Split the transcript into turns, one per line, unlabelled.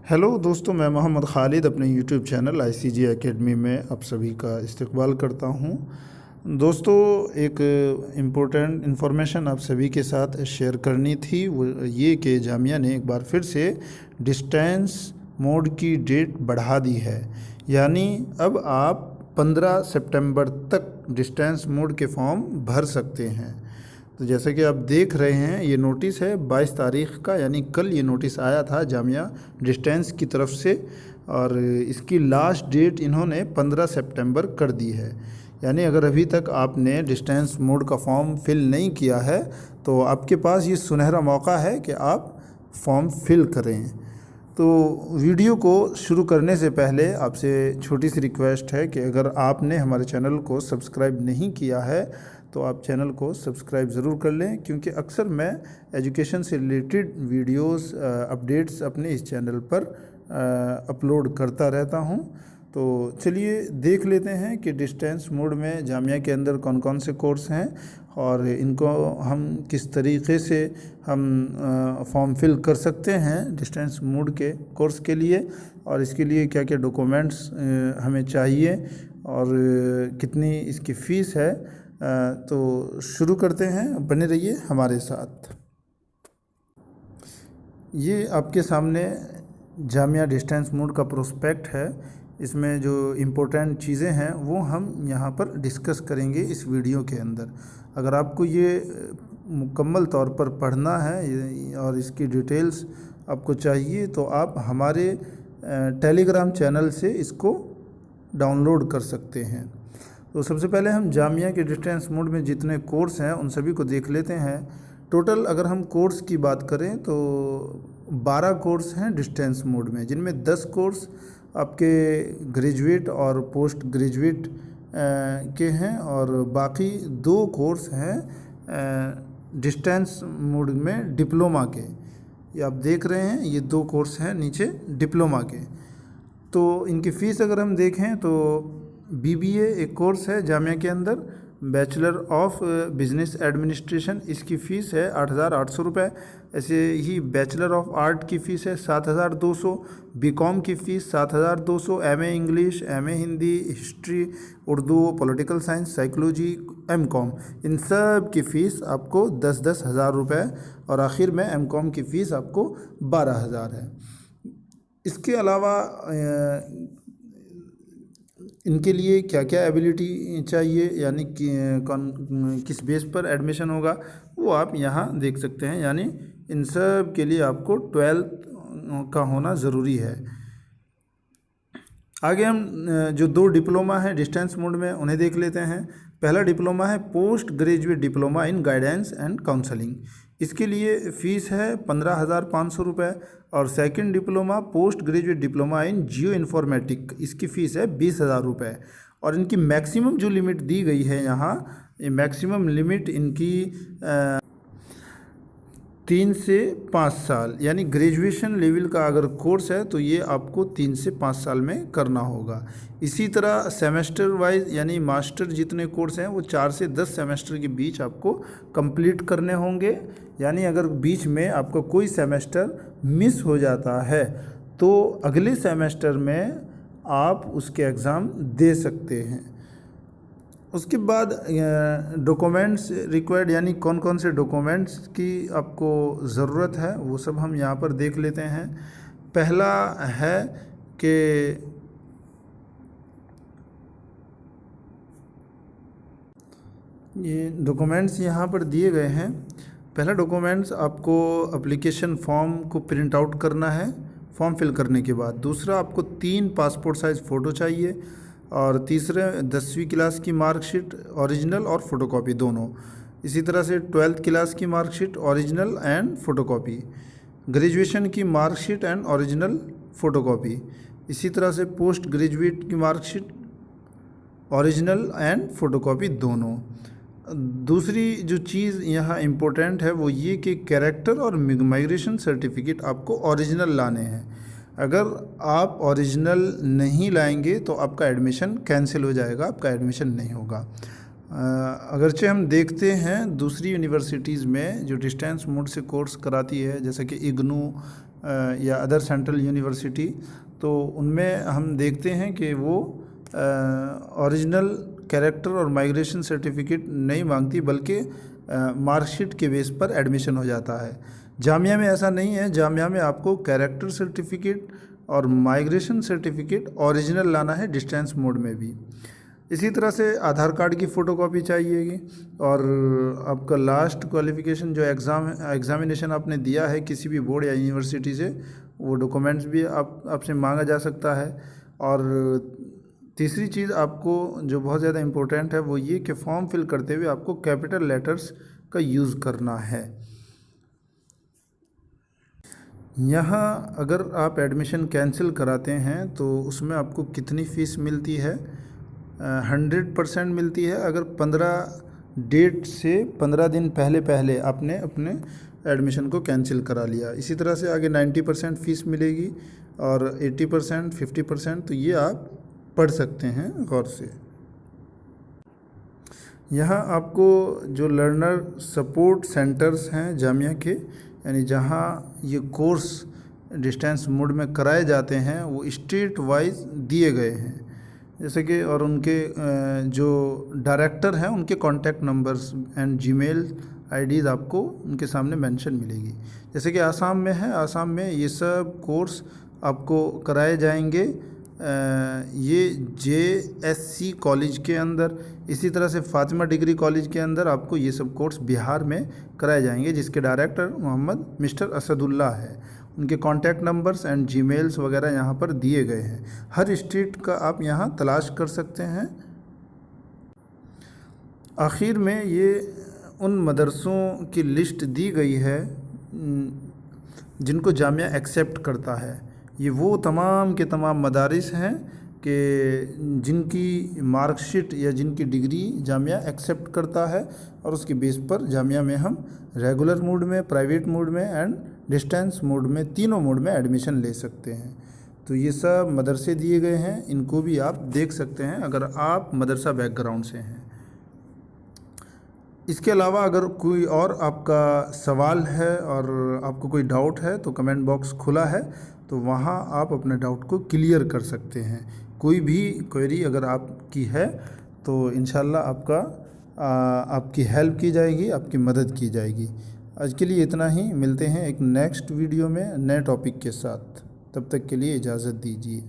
Hello दोस्तों, मैं मोहम्मद ख़ालिद अपने यूट्यूब चैनल ICG एकेडमी में आप सभी का इस्तकबाल करता हूं। दोस्तों, एक इम्पोर्टेंट इन्फॉर्मेशन आप सभी के साथ शेयर करनी थी, वो ये कि जामिया ने एक बार फिर से डिस्टेंस मोड की डेट बढ़ा दी है। यानी अब आप 15 सितंबर तक डिस्टेंस मोड के फॉर्म भर सकते हैं। तो जैसे कि आप देख रहे हैं, ये नोटिस है 22 तारीख़ का, यानी कल ये नोटिस आया था जामिया डिस्टेंस की तरफ से, और इसकी लास्ट डेट इन्होंने 15 सितंबर कर दी है। यानी अगर अभी तक आपने डिस्टेंस मोड का फॉर्म फिल नहीं किया है तो आपके पास ये सुनहरा मौका है कि आप फॉर्म फिल करें। तो वीडियो को शुरू करने से पहले आपसे छोटी सी रिक्वेस्ट है कि अगर आपने हमारे चैनल को सब्सक्राइब नहीं किया है तो आप चैनल को सब्सक्राइब ज़रूर कर लें, क्योंकि अक्सर मैं एजुकेशन से रिलेटेड वीडियोस अपडेट्स अपने इस चैनल पर अपलोड करता रहता हूं। तो चलिए देख लेते हैं कि डिस्टेंस मोड में जामिया के अंदर कौन कौन से कोर्स हैं और इनको हम किस तरीक़े से हम फॉर्म फिल कर सकते हैं डिस्टेंस मोड के कोर्स के लिए, और इसके लिए क्या क्या डॉक्यूमेंट्स हमें चाहिए और कितनी इसकी फ़ीस है। तो शुरू करते हैं, बने रहिए हमारे साथ। ये आपके सामने जामिया डिस्टेंस मोड का प्रोस्पेक्ट है। इसमें जो इम्पोर्टेंट चीज़ें हैं वो हम यहाँ पर डिस्कस करेंगे इस वीडियो के अंदर। अगर आपको ये मुकम्मल तौर पर पढ़ना है और इसकी डिटेल्स आपको चाहिए तो आप हमारे टेलीग्राम चैनल से इसको डाउनलोड कर सकते हैं। तो सबसे पहले हम जामिया के डिस्टेंस मोड में जितने कोर्स हैं उन सभी को देख लेते हैं। टोटल अगर हम कोर्स की बात करें तो 12 कोर्स हैं डिस्टेंस मोड में, जिनमें 10 कोर्स आपके ग्रेजुएट और पोस्ट ग्रेजुएट के हैं और बाकी 2 कोर्स हैं डिस्टेंस मोड में डिप्लोमा के। ये आप देख रहे हैं, ये 2 कोर्स हैं नीचे डिप्लोमा के। तो इनकी फ़ीस अगर हम देखें तो BBA एक कोर्स है जामिया के अंदर, बैचलर ऑफ बिज़नेस एडमिनिस्ट्रेशन, इसकी फ़ीस है 8,800 रुपये। ऐसे ही बैचलर ऑफ आर्ट की फ़ीस है 7,200, BCom की fees 7,200, MA English, MA Hindi, history, Urdu, political science, psychology, MCom, इन सब की फ़ीस आपको 10-10 हज़ार रुपये, और आखिर में MCom की फ़ीस आपको 12,000 है। इसके अलावा इनके लिए क्या क्या एबिलिटी चाहिए, यानी कि किस बेस पर एडमिशन होगा, वो आप यहाँ देख सकते हैं। यानी इन सब के लिए आपको 12th का होना ज़रूरी है। आगे हम जो 2 डिप्लोमा है डिस्टेंस मोड में उन्हें देख लेते हैं। पहला डिप्लोमा है post graduate diploma in guidance and counselling, इसके लिए फ़ीस है 15,500 रुपये। और second diploma post graduate diploma in geo informatic, इसकी फ़ीस है 20,000 रुपये। और इनकी मैक्सिमम जो लिमिट दी गई है यहाँ, ये मैक्सिमम लिमिट इनकी 3 से 5 साल, यानी ग्रेजुएशन लेवल का अगर कोर्स है तो ये आपको 3 से 5 साल में करना होगा। इसी तरह सेमेस्टर वाइज, यानी मास्टर जितने कोर्स हैं वो 4 से 10 सेमेस्टर के बीच आपको कंप्लीट करने होंगे। यानी अगर बीच में आपका कोई सेमेस्टर मिस हो जाता है तो अगले सेमेस्टर में आप उसके एग्ज़ाम दे सकते हैं। उसके बाद डॉक्यूमेंट्स रिक्वायर्ड, यानी कौन कौन से डॉक्यूमेंट्स की आपको ज़रूरत है वो सब हम यहाँ पर देख लेते हैं। पहला है कि ये डॉक्यूमेंट्स यहाँ पर दिए गए हैं। पहला डॉक्यूमेंट्स आपको एप्लीकेशन फॉर्म को प्रिंट आउट करना है फॉर्म फिल करने के बाद। दूसरा, आपको 3 पासपोर्ट साइज़ फ़ोटो चाहिए। और तीसरे 10वीं क्लास की मार्कशीट ओरिजिनल और फ़ोटोकॉपी दोनों। इसी तरह से 12th क्लास की marksheet original and photocopy, graduation की मार्कशीट एंड ओरिजिनल फ़ोटोकॉपी। इसी तरह से पोस्ट ग्रेजुएट की मार्कशीट ओरिजिनल एंड फ़ोटोकॉपी दोनों। दूसरी जो चीज़ यहाँ इम्पोर्टेंट है वो ये कि कैरेक्टर और माइग्रेशन सर्टिफिकेट आपको ओरिजिनल लाने हैं। अगर आप ओरिजिनल नहीं लाएंगे तो आपका एडमिशन कैंसिल हो जाएगा, आपका एडमिशन नहीं होगा। अगरचे हम देखते हैं दूसरी यूनिवर्सिटीज़ में जो डिस्टेंस मोड से कोर्स कराती है, जैसे कि इग्नू, या अदर सेंट्रल यूनिवर्सिटी, तो उनमें हम देखते हैं कि वो ओरिजिनल कैरेक्टर और माइग्रेशन सर्टिफिकेट नहीं मांगती, बल्कि मार्कशीट के बेस पर एडमिशन हो जाता है। जामिया में ऐसा नहीं है। जामिया में आपको कैरेक्टर सर्टिफिकेट और माइग्रेशन सर्टिफिकेट ओरिजिनल लाना है, डिस्टेंस मोड में भी। इसी तरह से आधार कार्ड की फ़ोटोकॉपी चाहिएगी, और आपका लास्ट क्वालिफ़िकेशन जो एग्ज़ामिनेशन आपने दिया है किसी भी बोर्ड या यूनिवर्सिटी से, वो डॉक्यूमेंट्स भी आपसे मांगा जा सकता है। और तीसरी चीज़ आपको जो बहुत ज़्यादा इम्पोर्टेंट है वो ये कि फॉर्म फिल करते हुए आपको कैपिटल लेटर्स का यूज़ करना है। यहाँ अगर आप एडमिशन कैंसिल कराते हैं तो उसमें आपको कितनी फ़ीस मिलती है? 100% मिलती है, अगर 15 डेट से 15 दिन पहले आपने अपने एडमिशन को कैंसिल करा लिया। इसी तरह से आगे 90% फ़ीस मिलेगी, और 80%, 50%, तो ये आप पढ़ सकते हैं गौर से। यहाँ आपको जो लर्नर सपोर्ट सेंटर्स हैं जामिया के, यानी जहाँ ये कोर्स डिस्टेंस मोड में कराए जाते हैं, वो स्टेट वाइज दिए गए हैं, जैसे कि, और उनके जो डायरेक्टर हैं उनके contact numbers and Gmail IDs आपको उनके सामने मेंशन मिलेगी। जैसे कि आसाम में है, आसाम में ये सब कोर्स आपको कराए जाएंगे ये JSC कॉलेज के अंदर। इसी तरह से फातिमा डिग्री कॉलेज के अंदर आपको ये सब कोर्स बिहार में कराए जाएंगे, जिसके डायरेक्टर मोहम्मद मिस्टर असदुल्ला है। उनके कॉन्टैक्ट नंबर्स एंड जीमेल्स वगैरह यहाँ पर दिए गए हैं। हर स्टेट का आप यहाँ तलाश कर सकते हैं। आखिर में ये उन मदरसों की लिस्ट दी गई है जिनको जामिया एक्सेप्ट करता है। ये वो तमाम के तमाम मदारिस हैं कि जिनकी मार्कशीट या जिनकी डिग्री जामिया एक्सेप्ट करता है, और उसके बेस पर जामिया में हम रेगुलर मोड में, प्राइवेट मोड में एंड डिस्टेंस मोड में, तीनों मोड में एडमिशन ले सकते हैं। तो ये सब मदरसे दिए गए हैं, इनको भी आप देख सकते हैं अगर आप मदरसा बैकग्राउंड से हैं। इसके अलावा अगर कोई और आपका सवाल है और आपको कोई डाउट है तो कमेंट बॉक्स खुला है, तो वहाँ आप अपने डाउट को क्लियर कर सकते हैं। कोई भी क्वेरी अगर आपकी है तो इंशाल्लाह आपकी हेल्प की जाएगी, आपकी मदद की जाएगी। आज के लिए इतना ही, मिलते हैं एक नेक्स्ट वीडियो में नए टॉपिक के साथ। तब तक के लिए इजाज़त दीजिए।